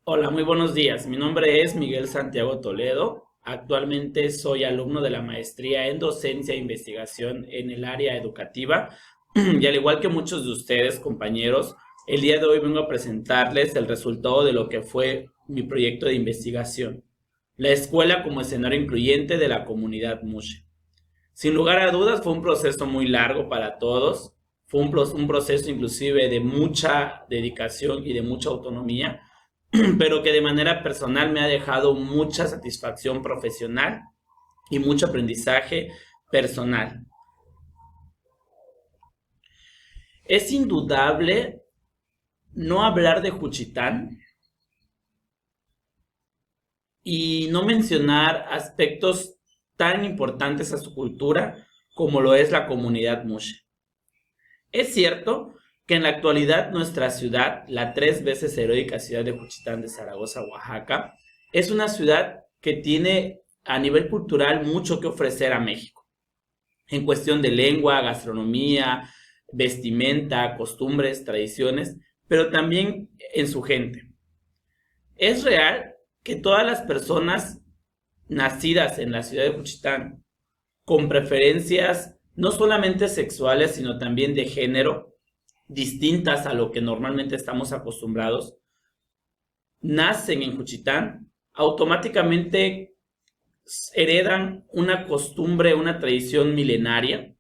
Hola, muy buenos días. Mi nombre es Miguel Santiago Toledo. Actualmente soy alumno de la maestría en docencia e investigación en el área educativa. Y al igual que muchos de ustedes, compañeros, el día de hoy vengo a presentarles el resultado de lo que fue mi proyecto de investigación, la escuela como escenario incluyente de la comunidad Mushe. Sin lugar a dudas, fue un proceso muy largo para todos. Fue un proceso inclusive de mucha dedicación y de mucha autonomía, pero que de manera personal me ha dejado mucha satisfacción profesional y mucho aprendizaje personal. Es indudable no hablar de Juchitán y no mencionar aspectos tan importantes a su cultura como lo es la comunidad Mushe. Es cierto que en la actualidad nuestra ciudad, la 3 veces heroica ciudad de Juchitán de Zaragoza, Oaxaca, es una ciudad que tiene a nivel cultural mucho que ofrecer a México, en cuestión de lengua, gastronomía, vestimenta, costumbres, tradiciones, pero también en su gente. Es real que todas las personas nacidas en la ciudad de Juchitán, con preferencias no solamente sexuales, sino también de género, distintas a lo que normalmente estamos acostumbrados, nacen en Juchitán, automáticamente heredan una costumbre, una tradición milenaria,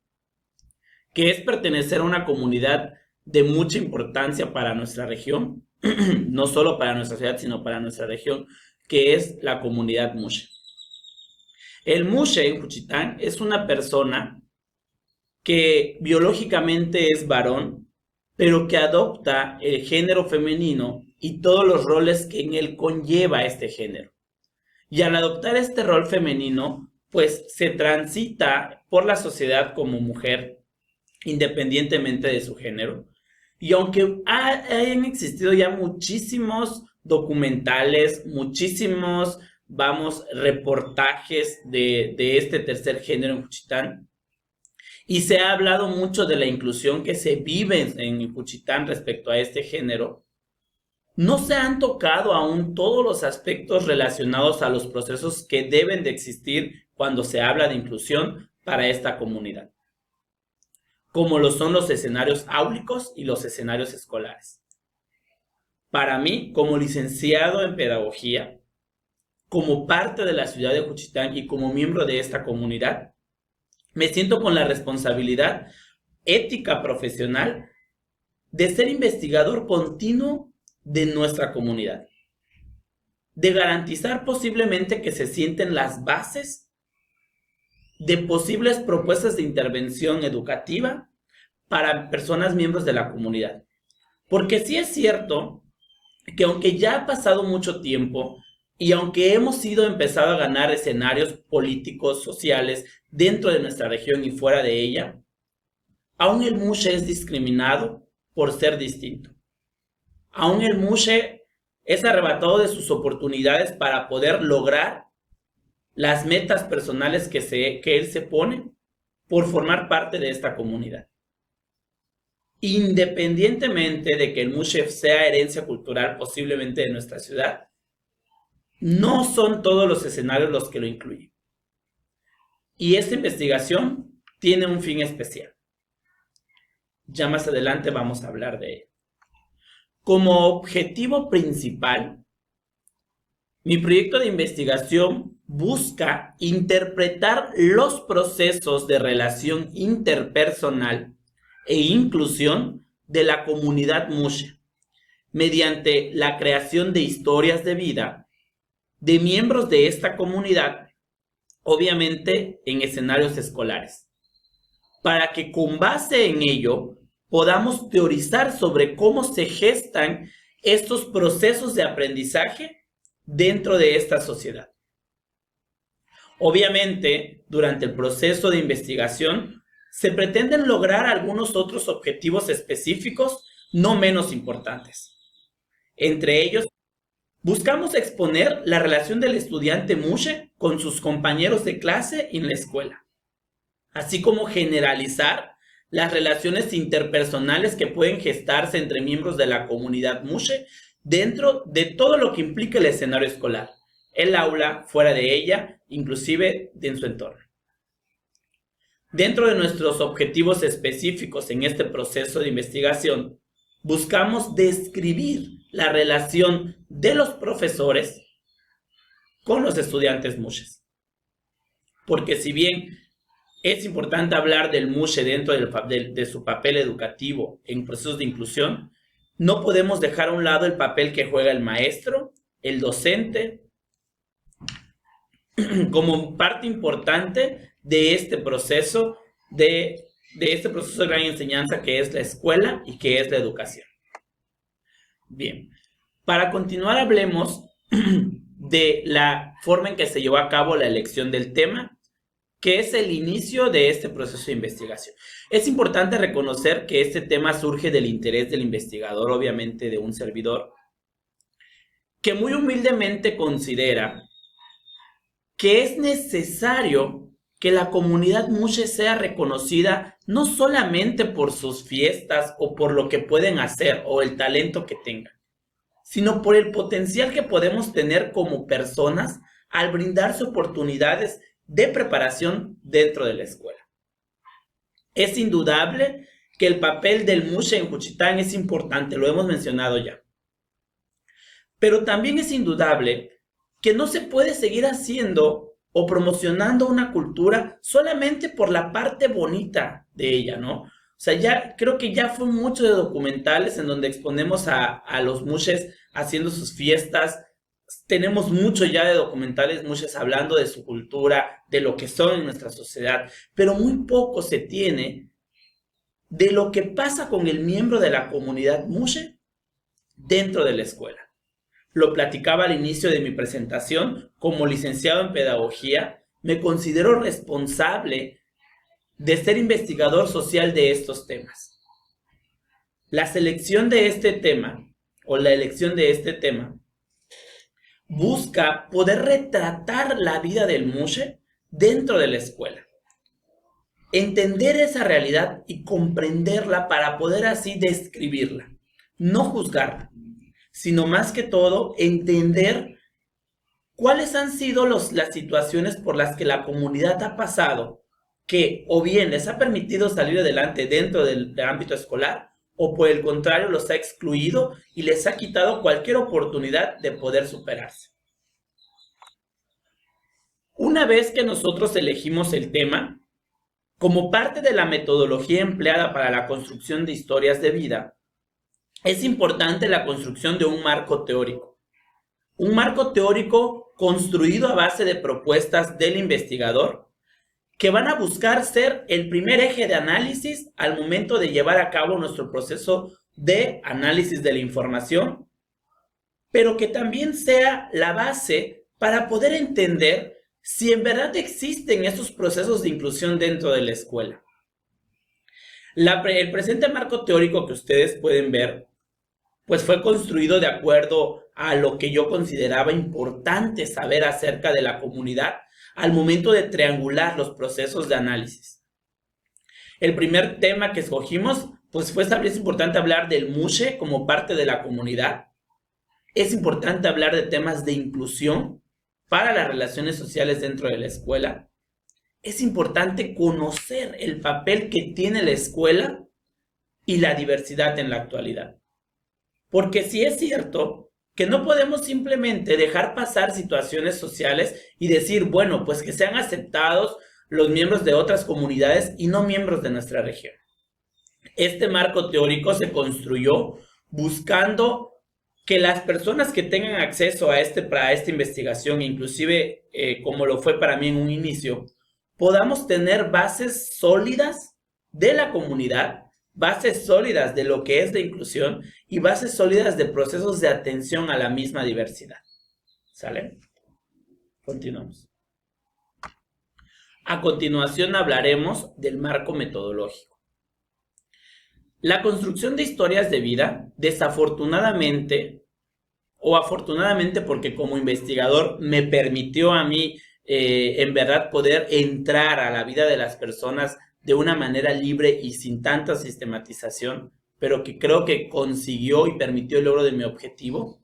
que es pertenecer a una comunidad de mucha importancia para nuestra región, no solo para nuestra ciudad, sino para nuestra región, que es la comunidad Mushe. El Mushe en Juchitán es una persona que biológicamente es varón, pero que adopta el género femenino y todos los roles que en él conlleva este género. Y al adoptar este rol femenino, pues se transita por la sociedad como mujer, independientemente de su género. Y aunque hayan existido ya muchísimos documentales, muchísimos, reportajes de este tercer género en Juchitán, y se ha hablado mucho de la inclusión que se vive en Juchitán respecto a este género, no se han tocado aún todos los aspectos relacionados a los procesos que deben de existir cuando se habla de inclusión para esta comunidad, como lo son los escenarios áulicos y los escenarios escolares. Para mí, como licenciado en pedagogía, como parte de la ciudad de Juchitán y como miembro de esta comunidad, me siento con la responsabilidad ética profesional de ser investigador continuo de nuestra comunidad, de garantizar posiblemente que se sienten las bases de posibles propuestas de intervención educativa para personas miembros de la comunidad. Porque sí es cierto que aunque ya ha pasado mucho tiempo y aunque hemos empezado a ganar escenarios políticos, sociales dentro de nuestra región y fuera de ella, aún el Mushe es discriminado por ser distinto. Aún el Mushe es arrebatado de sus oportunidades para poder lograr las metas personales que él se pone por formar parte de esta comunidad. Independientemente de que el Mushe sea herencia cultural posiblemente de nuestra ciudad, no son todos los escenarios los que lo incluyen. Y esta investigación tiene un fin especial. Ya más adelante vamos a hablar de ello. Como objetivo principal, mi proyecto de investigación busca interpretar los procesos de relación interpersonal e inclusión de la comunidad Mushe mediante la creación de historias de vida de miembros de esta comunidad, obviamente en escenarios escolares, para que con base en ello podamos teorizar sobre cómo se gestan estos procesos de aprendizaje dentro de esta sociedad. Obviamente, durante el proceso de investigación, se pretenden lograr algunos otros objetivos específicos no menos importantes. Entre ellos, buscamos exponer la relación del estudiante Mushe con sus compañeros de clase en la escuela, así como generalizar las relaciones interpersonales que pueden gestarse entre miembros de la comunidad Mushe dentro de todo lo que implica el escenario escolar, el aula, fuera de ella, inclusive en su entorno. Dentro de nuestros objetivos específicos en este proceso de investigación, buscamos describir la relación de los profesores con los estudiantes mushes. Porque si bien es importante hablar del mushe dentro de su papel educativo en procesos de inclusión, no podemos dejar a un lado el papel que juega el maestro, el docente, como parte importante de este proceso de gran enseñanza que es la escuela y que es la educación. Bien, para continuar hablemos de la forma en que se llevó a cabo la elección del tema, que es el inicio de este proceso de investigación. Es importante reconocer que este tema surge del interés del investigador, obviamente de un servidor, que muy humildemente considera que es necesario que la comunidad mushe sea reconocida no solamente por sus fiestas o por lo que pueden hacer o el talento que tengan, sino por el potencial que podemos tener como personas al brindarse oportunidades de preparación dentro de la escuela. Es indudable que el papel del mushe en Juchitán es importante, lo hemos mencionado ya. Pero también es indudable que no se puede seguir haciendo o promocionando una cultura solamente por la parte bonita de ella, ¿no? O sea, ya creo que ya fue mucho de documentales en donde exponemos a los mushes haciendo sus fiestas. Tenemos mucho ya de documentales mushes hablando de su cultura, de lo que son en nuestra sociedad, pero muy poco se tiene de lo que pasa con el miembro de la comunidad mushe dentro de la escuela. Lo platicaba al inicio de mi presentación, como licenciado en pedagogía, me considero responsable de ser investigador social de estos temas. La selección de este tema, o la elección de este tema, busca poder retratar la vida del mushe dentro de la escuela. Entender esa realidad y comprenderla para poder así describirla, no juzgarla, sino más que todo entender cuáles han sido las situaciones por las que la comunidad ha pasado, que o bien les ha permitido salir adelante dentro del ámbito escolar, o por el contrario los ha excluido y les ha quitado cualquier oportunidad de poder superarse. Una vez que nosotros elegimos el tema, como parte de la metodología empleada para la construcción de historias de vida, es importante la construcción de un marco teórico. Un marco teórico construido a base de propuestas del investigador que van a buscar ser el primer eje de análisis al momento de llevar a cabo nuestro proceso de análisis de la información, pero que también sea la base para poder entender si en verdad existen estos procesos de inclusión dentro de la escuela. El presente marco teórico que ustedes pueden ver, pues fue construido de acuerdo a lo que yo consideraba importante saber acerca de la comunidad al momento de triangular los procesos de análisis. El primer tema que escogimos, pues es importante hablar del mushe como parte de la comunidad. Es importante hablar de temas de inclusión para las relaciones sociales dentro de la escuela. Es importante conocer el papel que tiene la escuela y la diversidad en la actualidad. Porque sí es cierto que no podemos simplemente dejar pasar situaciones sociales y decir, bueno, pues que sean aceptados los miembros de otras comunidades y no miembros de nuestra región. Este marco teórico se construyó buscando que las personas que tengan acceso a esta investigación, inclusive como lo fue para mí en un inicio, podamos tener bases sólidas de la comunidad, bases sólidas de lo que es la inclusión y bases sólidas de procesos de atención a la misma diversidad. ¿Sale? Continuamos. A continuación hablaremos del marco metodológico. La construcción de historias de vida, desafortunadamente, o afortunadamente porque como investigador me permitió a mí en verdad poder entrar a la vida de las personas de una manera libre y sin tanta sistematización, pero que creo que consiguió y permitió el logro de mi objetivo,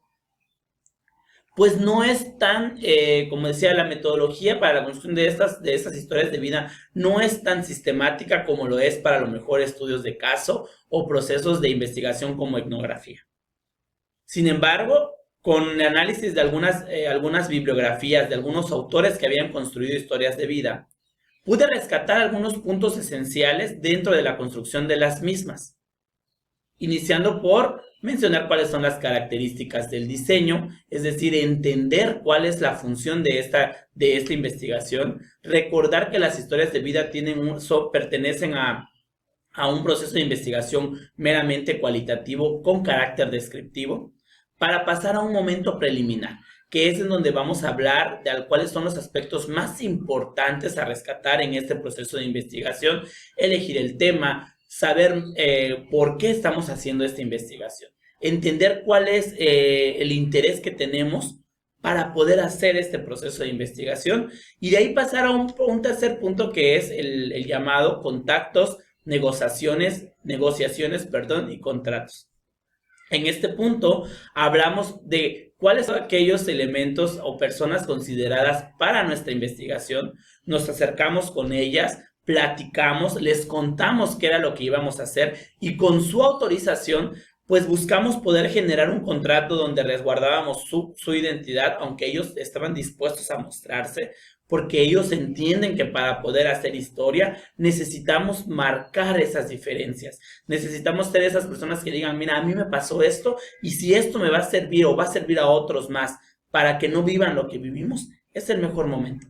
pues no es tan, como decía, la metodología para la construcción de estas historias de vida no es tan sistemática como lo es para a lo mejor estudios de caso o procesos de investigación como etnografía. Sin embargo, con el análisis de algunas bibliografías de algunos autores que habían construido historias de vida, pude rescatar algunos puntos esenciales dentro de la construcción de las mismas, iniciando por mencionar cuáles son las características del diseño, es decir, entender cuál es la función de esta investigación, recordar que las historias de vida pertenecen a un proceso de investigación meramente cualitativo con carácter descriptivo, para pasar a un momento preliminar, que es en donde vamos a hablar de cuáles son los aspectos más importantes a rescatar en este proceso de investigación, elegir el tema, saber por qué estamos haciendo esta investigación, entender cuál es el interés que tenemos para poder hacer este proceso de investigación y de ahí pasar a un tercer punto que es el llamado contactos, negociaciones, y contratos. En este punto hablamos de cuáles son aquellos elementos o personas consideradas para nuestra investigación, nos acercamos con ellas, platicamos, les contamos qué era lo que íbamos a hacer y con su autorización pues buscamos poder generar un contrato donde resguardábamos su identidad, aunque ellos estaban dispuestos a mostrarse, porque ellos entienden que para poder hacer historia necesitamos marcar esas diferencias. Necesitamos ser esas personas que digan, mira, a mí me pasó esto y si esto me va a servir o va a servir a otros más para que no vivan lo que vivimos, es el mejor momento.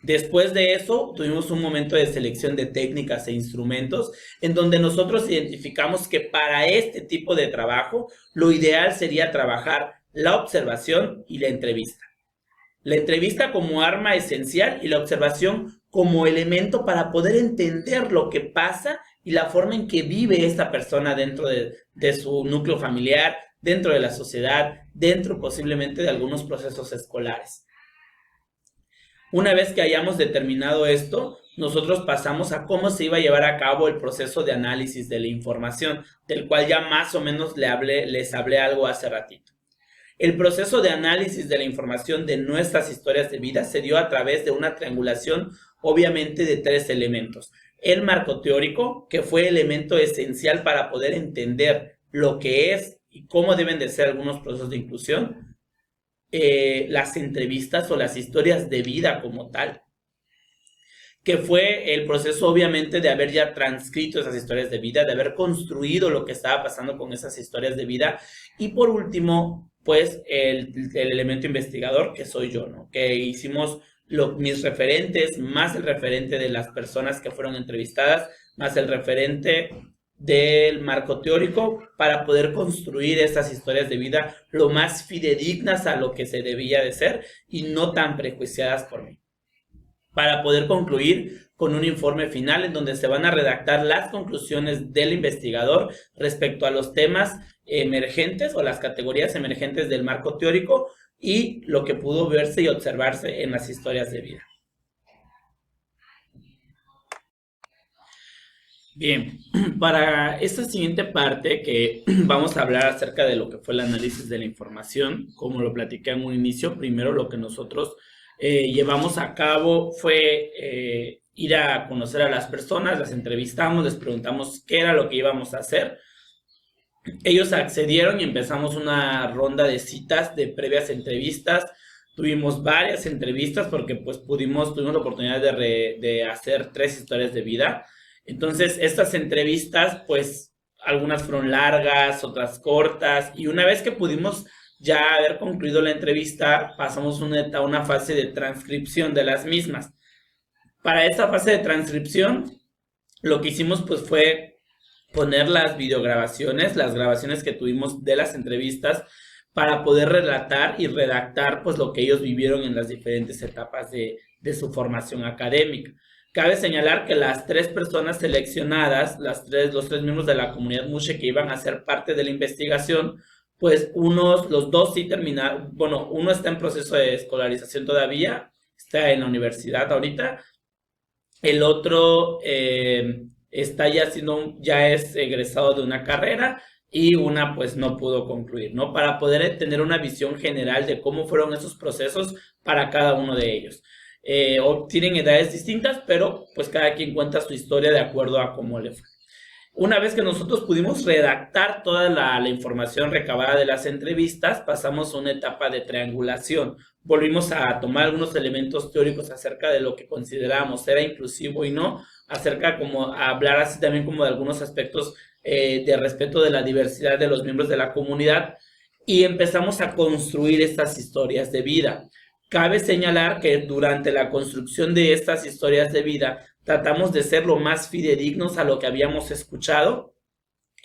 Después de eso, tuvimos un momento de selección de técnicas e instrumentos en donde nosotros identificamos que para este tipo de trabajo, lo ideal sería trabajar la observación y la entrevista. La entrevista como arma esencial y la observación como elemento para poder entender lo que pasa y la forma en que vive esta persona dentro de su núcleo familiar, dentro de la sociedad, dentro posiblemente de algunos procesos escolares. Una vez que hayamos determinado esto, nosotros pasamos a cómo se iba a llevar a cabo el proceso de análisis de la información, del cual ya más o menos les hablé algo hace ratito. El proceso de análisis de la información de nuestras historias de vida se dio a través de una triangulación, obviamente, de tres elementos. El marco teórico, que fue elemento esencial para poder entender lo que es y cómo deben de ser algunos procesos de inclusión. Las entrevistas o las historias de vida como tal, que fue el proceso obviamente de haber ya transcrito esas historias de vida, de haber construido lo que estaba pasando con esas historias de vida y por último pues el elemento investigador que soy yo, ¿no? Que hicimos mis referentes, más el referente de las personas que fueron entrevistadas, más el referente del marco teórico para poder construir estas historias de vida lo más fidedignas a lo que se debía de ser y no tan prejuiciadas por mí. Para poder concluir con un informe final en donde se van a redactar las conclusiones del investigador respecto a los temas emergentes o las categorías emergentes del marco teórico y lo que pudo verse y observarse en las historias de vida. Bien, para esta siguiente parte que vamos a hablar acerca de lo que fue el análisis de la información, como lo platiqué en un inicio, primero lo que nosotros llevamos a cabo fue ir a conocer a las personas, las entrevistamos, les preguntamos qué era lo que íbamos a hacer. Ellos accedieron y empezamos una ronda de citas de previas entrevistas. Tuvimos varias entrevistas porque pues tuvimos la oportunidad de hacer 3 historias de vida. Entonces, estas entrevistas, pues, algunas fueron largas, otras cortas, y una vez que pudimos ya haber concluido la entrevista, pasamos a una fase de transcripción de las mismas. Para esta fase de transcripción, lo que hicimos, pues, fue poner las videograbaciones, las grabaciones que tuvimos de las entrevistas, para poder relatar y redactar, pues, lo que ellos vivieron en las diferentes etapas de su formación académica. Cabe señalar que las 3 personas seleccionadas, los 3 miembros de la comunidad Mushe que iban a ser parte de la investigación, pues los dos sí terminaron, bueno, uno está en proceso de escolarización todavía, está en la universidad ahorita, el otro ya es egresado de una carrera y una pues no pudo concluir, ¿no? Para poder tener una visión general de cómo fueron esos procesos para cada uno de ellos. O tienen edades distintas, pero pues cada quien cuenta su historia de acuerdo a cómo le fue. Una vez que nosotros pudimos redactar toda la información recabada de las entrevistas, pasamos a una etapa de triangulación. Volvimos a tomar algunos elementos teóricos acerca de lo que considerábamos era inclusivo y no, acerca como a hablar así también como de algunos aspectos de respeto de la diversidad de los miembros de la comunidad y empezamos a construir estas historias de vida. Cabe señalar que durante la construcción de estas historias de vida tratamos de ser lo más fidedignos a lo que habíamos escuchado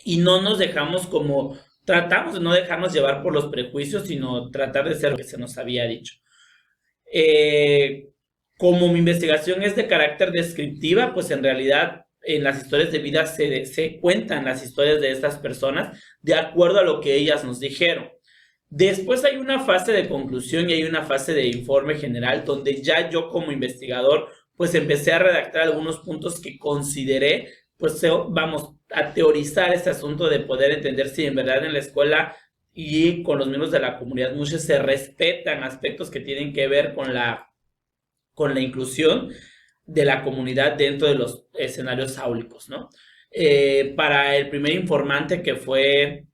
y no nos dejamos tratamos de no dejarnos llevar por los prejuicios, sino tratar de ser lo que se nos había dicho. Como mi investigación es de carácter descriptiva, pues en realidad en las historias de vida se cuentan las historias de estas personas de acuerdo a lo que ellas nos dijeron. Después hay una fase de conclusión y hay una fase de informe general donde ya yo como investigador pues empecé a redactar algunos puntos que consideré, pues vamos a teorizar este asunto de poder entender si en verdad en la escuela y con los miembros de la comunidad Mushe se respetan aspectos que tienen que ver con la inclusión de la comunidad dentro de los escenarios áulicos, ¿no? Para el primer informante que fue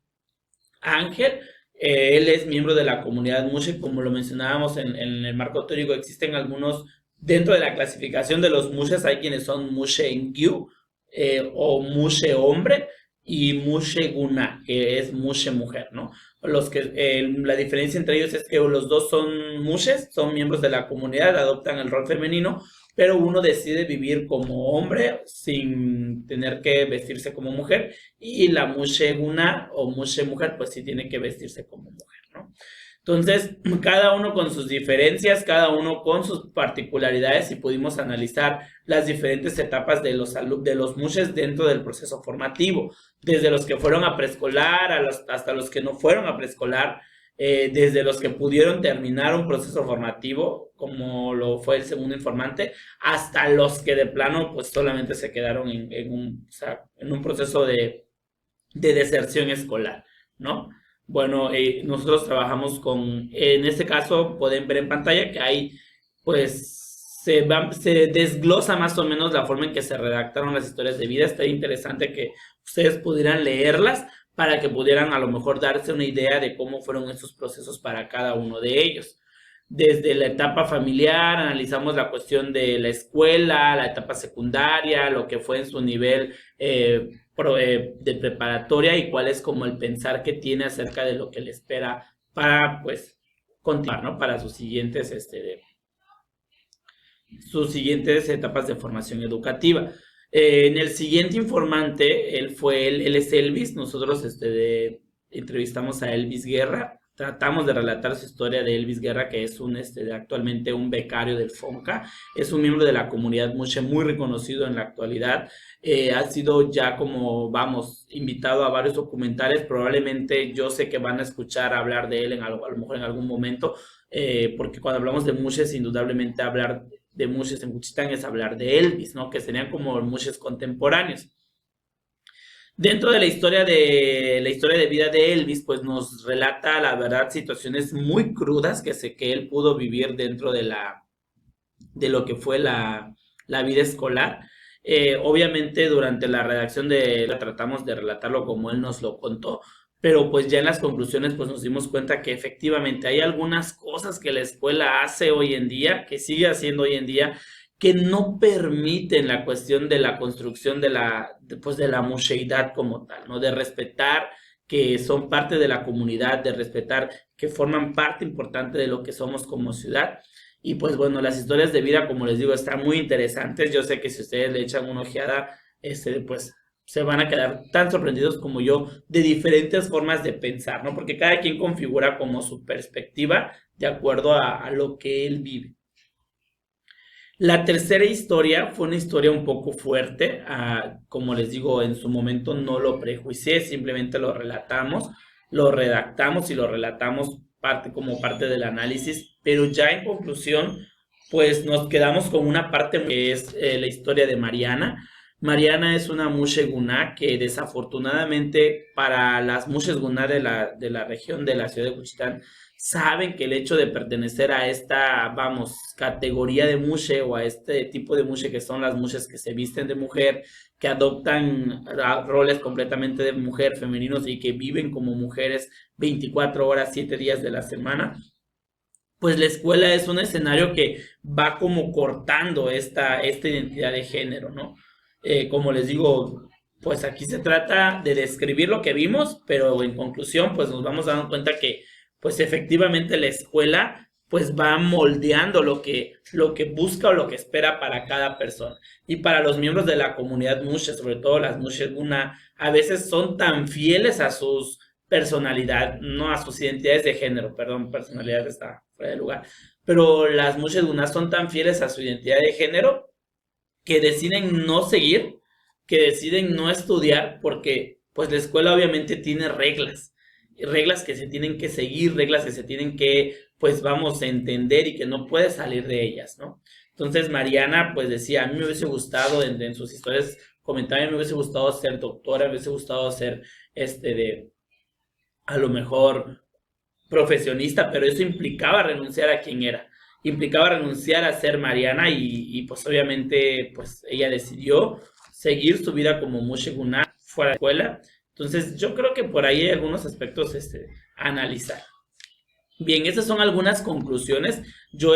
Ángel, él es miembro de la comunidad Mushe, como lo mencionábamos en el marco teórico, existen algunos, dentro de la clasificación de los Mushes hay quienes son Mushe Engyu o Mushe hombre y Mushe Guna, que es Mushe mujer, ¿no? La diferencia entre ellos es que los dos son Mushes, son miembros de la comunidad, adoptan el rol femenino, pero uno decide vivir como hombre sin tener que vestirse como mujer y la Mushe Guna o Mushe mujer pues sí tiene que vestirse como mujer, ¿no? Entonces, cada uno con sus diferencias, cada uno con sus particularidades y pudimos analizar las diferentes etapas de los mushes dentro del proceso formativo, desde los que fueron a preescolar hasta los que no fueron a preescolar, desde los que pudieron terminar un proceso formativo, como lo fue el segundo informante, hasta los que de plano pues solamente se quedaron en un proceso de deserción escolar, ¿no? Bueno, nosotros trabajamos en este caso pueden ver en pantalla que hay, pues, se desglosa más o menos la forma en que se redactaron las historias de vida. Está interesante que ustedes pudieran leerlas para que pudieran a lo mejor darse una idea de cómo fueron estos procesos para cada uno de ellos. Desde la etapa familiar, analizamos la cuestión de la escuela, la etapa secundaria, lo que fue en su nivel de preparatoria y cuál es como el pensar que tiene acerca de lo que le espera para pues continuar, ¿no? Para sus siguientes etapas de formación educativa. En el siguiente informante, él es Elvis. Nosotros entrevistamos a Elvis Guerra. Tratamos de relatar su historia de Elvis Guerra, que es actualmente un becario del FONCA. Es un miembro de la comunidad Mushe muy reconocido en la actualidad. Ha sido ya invitado a varios documentales. Probablemente yo sé que van a escuchar hablar de él a lo mejor en algún momento, porque cuando hablamos de Mushes, indudablemente hablar de Mushes en Juchitán es hablar de Elvis, ¿no? Que serían como Mushes contemporáneos. Dentro de la historia de vida de Elvis, pues nos relata, la verdad, situaciones muy crudas que él pudo vivir dentro de lo que fue la vida escolar. Obviamente, durante la redacción tratamos de relatarlo como él nos lo contó, pero pues ya en las conclusiones pues nos dimos cuenta que efectivamente hay algunas cosas que la escuela hace hoy en día, que sigue haciendo hoy en día, que no permiten la cuestión de la construcción de la musheidad como tal, ¿no? De respetar que son parte de la comunidad, de respetar que forman parte importante de lo que somos como ciudad. Y pues bueno, las historias de vida, como les digo, están muy interesantes. Yo sé que si ustedes le echan una ojeada, pues se van a quedar tan sorprendidos como yo de diferentes formas de pensar, ¿no? Porque cada quien configura como su perspectiva de acuerdo a lo que él vive. La tercera historia fue una historia un poco fuerte, como les digo, en su momento no lo prejuicié, simplemente lo relatamos, lo redactamos y lo relatamos como parte del análisis, pero ya en conclusión, pues nos quedamos con una parte que es la historia de Mariana. Mariana es una Mushe Guna que desafortunadamente para las Mushes Guna de la región de la ciudad de Juchitán saben que el hecho de pertenecer a esta, vamos, categoría de Mushe o a este tipo de Mushe que son las Mushes que se visten de mujer, que adoptan roles completamente de mujer femeninos y que viven como mujeres 24 horas, 7 días de la semana, pues la escuela es un escenario que va como cortando esta identidad de género, ¿no? Como les digo, pues aquí se trata de describir lo que vimos, pero en conclusión, pues nos vamos dando cuenta que, pues efectivamente la escuela, pues va moldeando lo que busca o lo que espera para cada persona. Y para los miembros de la comunidad Mushe, sobre todo las Mushe Guna, a veces son tan fieles a sus personalidad, no a sus identidades de género, perdón, personalidad está fuera de lugar, pero las Mushe Guna son tan fieles a su identidad de género que deciden no seguir, que deciden no estudiar, porque pues la escuela obviamente tiene reglas, reglas que se tienen que seguir, reglas que se tienen que, pues vamos a entender y que no puedes salir de ellas, ¿no? Entonces Mariana pues decía, a mí me hubiese gustado, en sus historias comentaba, me hubiese gustado ser doctora, me hubiese gustado ser, a lo mejor profesionista, pero eso implicaba renunciar a quien era, implicaba renunciar a ser Mariana y pues obviamente pues ella decidió seguir su vida como Mushe Guna fuera de la escuela. Entonces yo creo que por ahí hay algunos aspectos a analizar. Bien, esas son algunas conclusiones. Yo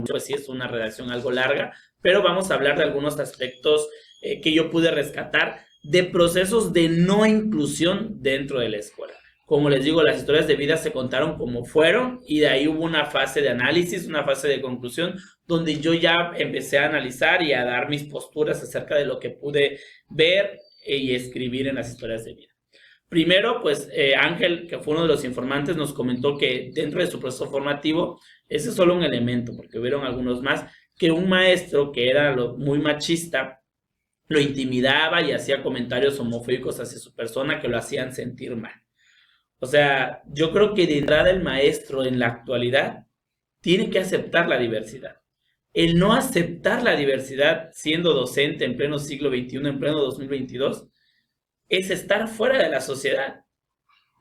pues sí es una redacción algo larga, pero vamos a hablar de algunos aspectos que yo pude rescatar de procesos de no inclusión dentro de la escuela. Como les digo, las historias de vida se contaron como fueron y de ahí hubo una fase de análisis, una fase de conclusión, donde yo ya empecé a analizar y a dar mis posturas acerca de lo que pude ver y escribir en las historias de vida. Primero, pues Ángel, que fue uno de los informantes, nos comentó que dentro de su proceso formativo, ese es solo un elemento, porque hubieron algunos más, que un maestro que era muy machista, lo intimidaba y hacía comentarios homofóbicos hacia su persona que lo hacían sentir mal. O sea, yo creo que de entrada el maestro en la actualidad tiene que aceptar la diversidad. El no aceptar la diversidad siendo docente en pleno siglo XXI, en pleno 2022, es estar fuera de la sociedad.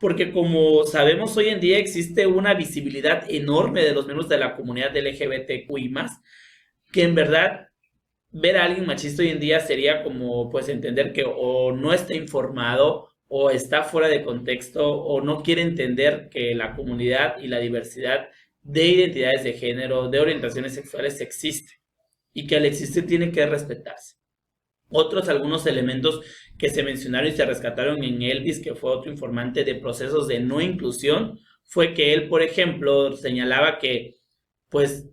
Porque como sabemos hoy en día existe una visibilidad enorme de los miembros de la comunidad LGBTQI+, que en verdad ver a alguien machista hoy en día sería como pues entender que o no está informado o está fuera de contexto o no quiere entender que la comunidad y la diversidad de identidades de género, de orientaciones sexuales existe y que al existir tiene que respetarse. Algunos elementos que se mencionaron y se rescataron en Elvis, que fue otro informante de procesos de no inclusión, fue que él, por ejemplo, señalaba que, pues,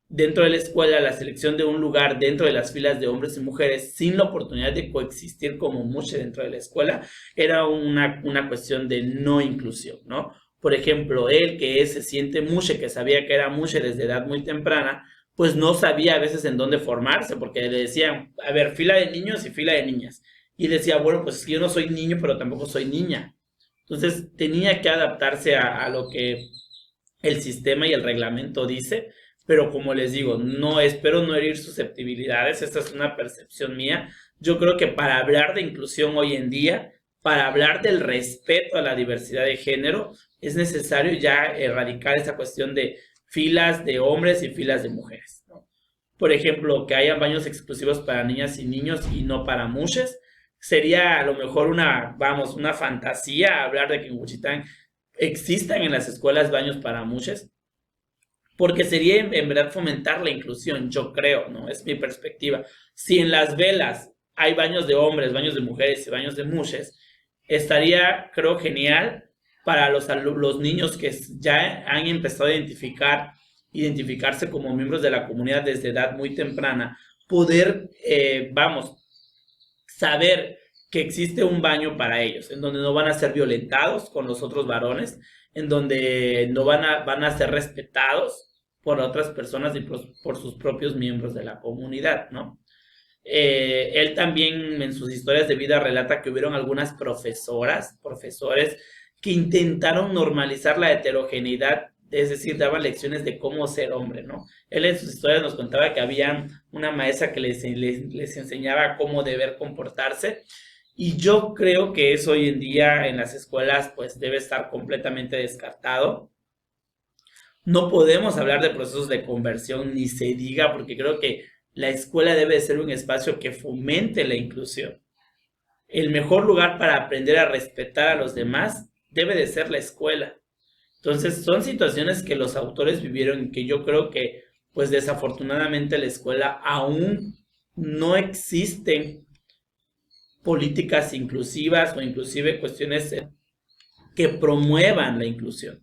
dentro de la escuela, la selección de un lugar dentro de las filas de hombres y mujeres sin la oportunidad de coexistir como Mushe dentro de la escuela era una cuestión de no inclusión, ¿no? Por ejemplo, él que se siente Mushe, que sabía que era Mushe desde edad muy temprana, pues no sabía a veces en dónde formarse, porque le decían, a ver, fila de niños y fila de niñas. Y decía, bueno, pues yo no soy niño, pero tampoco soy niña. Entonces tenía que adaptarse a lo que el sistema y el reglamento dice, pero como les digo, no espero no herir susceptibilidades, esta es una percepción mía. Yo creo que para hablar de inclusión hoy en día, para hablar del respeto a la diversidad de género, es necesario ya erradicar esa cuestión de filas de hombres y filas de mujeres, ¿no? Por ejemplo, que hayan baños exclusivos para niñas y niños y no para mushes. Sería a lo mejor una fantasía hablar de que en Juchitán existan en las escuelas baños para mushes, porque sería en verdad fomentar la inclusión, yo creo, ¿no? Es mi perspectiva. Si en las velas hay baños de hombres, baños de mujeres y baños de mushes, estaría, creo, genial para los niños que ya han empezado a identificarse como miembros de la comunidad desde edad muy temprana, poder, saber que existe un baño para ellos, en donde no van a ser violentados con los otros varones, en donde no van a ser respetados por otras personas y por sus propios miembros de la comunidad, ¿no? Él también en sus historias de vida relata que hubieron algunas profesores que intentaron normalizar la heterogeneidad es decir, daba lecciones de cómo ser hombre, ¿no? Él en sus historias nos contaba que había una maestra que les enseñaba cómo deber comportarse, y yo creo que eso hoy en día en las escuelas pues debe estar completamente descartado. No podemos hablar de procesos de conversión ni se diga, porque creo que la escuela debe ser un espacio que fomente la inclusión. El mejor lugar para aprender a respetar a los demás debe de ser la escuela. Entonces, son situaciones que los autores vivieron y que yo creo que, pues desafortunadamente, en la escuela aún no existen políticas inclusivas o inclusive cuestiones que promuevan la inclusión.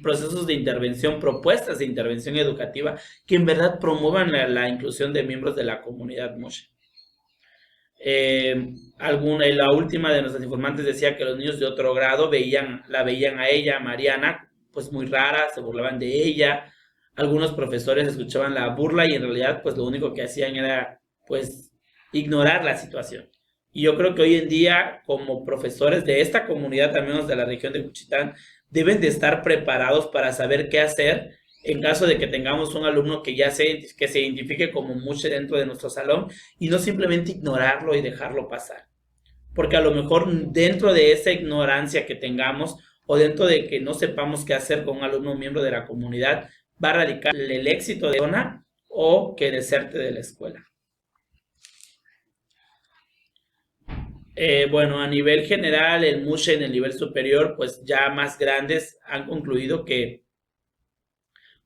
Procesos de intervención, propuestas de intervención educativa que en verdad promuevan la inclusión de miembros de la comunidad Moshe. La última de nuestras informantes decía que los niños de otro grado la veían a ella, a Mariana, pues muy rara, se burlaban de ella. Algunos profesores escuchaban la burla y en realidad pues lo único que hacían era pues ignorar la situación. Y yo creo que hoy en día, como profesores de esta comunidad, al menos de la región de Juchitán, deben de estar preparados para saber qué hacer en caso de que tengamos un alumno que que se identifique como Mushe dentro de nuestro salón y no simplemente ignorarlo y dejarlo pasar. Porque a lo mejor dentro de esa ignorancia que tengamos o dentro de que no sepamos qué hacer con un alumno miembro de la comunidad, va a radicar el éxito de una o que deserte de la escuela. Bueno, a nivel general, el Mushe en el nivel superior, pues ya más grandes han concluido que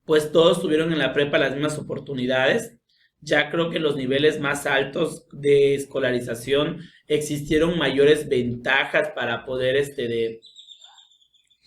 pues todos tuvieron en la prepa las mismas oportunidades. Ya creo que en los niveles más altos de escolarización existieron mayores ventajas para poder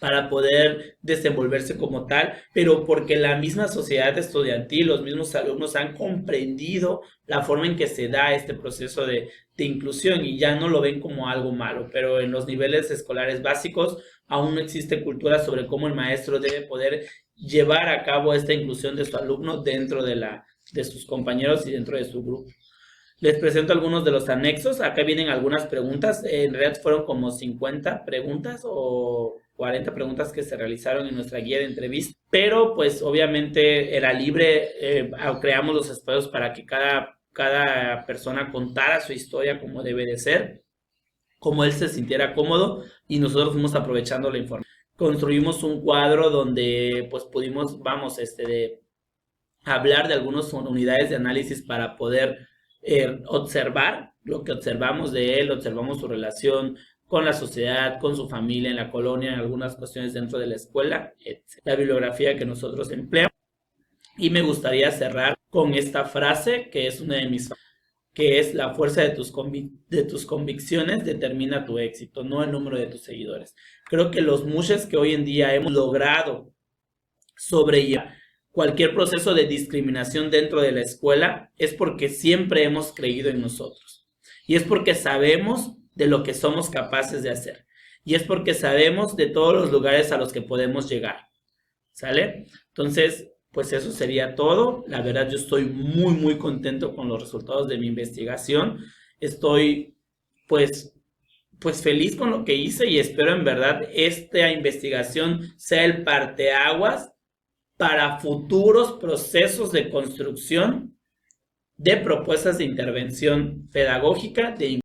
para poder desenvolverse como tal, pero porque la misma sociedad estudiantil, los mismos alumnos han comprendido la forma en que se da este proceso de inclusión y ya no lo ven como algo malo, pero en los niveles escolares básicos aún no existe cultura sobre cómo el maestro debe poder llevar a cabo esta inclusión de su alumno dentro de sus compañeros y dentro de su grupo. Les presento algunos de los anexos. Acá vienen algunas preguntas. En realidad fueron como 50 preguntas o 40 preguntas que se realizaron en nuestra guía de entrevista. Pero pues obviamente era libre. Creamos los espacios para que cada persona contara su historia como debe de ser, como él se sintiera cómodo y nosotros fuimos aprovechando la información. Construimos un cuadro donde pues pudimos, hablar de algunas unidades de análisis para poder observar lo que observamos de él, observamos su relación con la sociedad, con su familia, en la colonia, en algunas cuestiones dentro de la escuela, etc. La bibliografía que nosotros empleamos. Y me gustaría cerrar con esta frase, que es una de mis favoritas, que es: la fuerza de tus convicciones determina tu éxito, no el número de tus seguidores. Creo que los mushes que hoy en día hemos logrado sobrellevar cualquier proceso de discriminación dentro de la escuela es porque siempre hemos creído en nosotros. Y es porque sabemos de lo que somos capaces de hacer. Y es porque sabemos de todos los lugares a los que podemos llegar. ¿Sale? Entonces, pues eso sería todo. La verdad, yo estoy muy, muy contento con los resultados de mi investigación. Estoy, pues feliz con lo que hice y espero en verdad esta investigación sea el parteaguas para futuros procesos de construcción de propuestas de intervención pedagógica de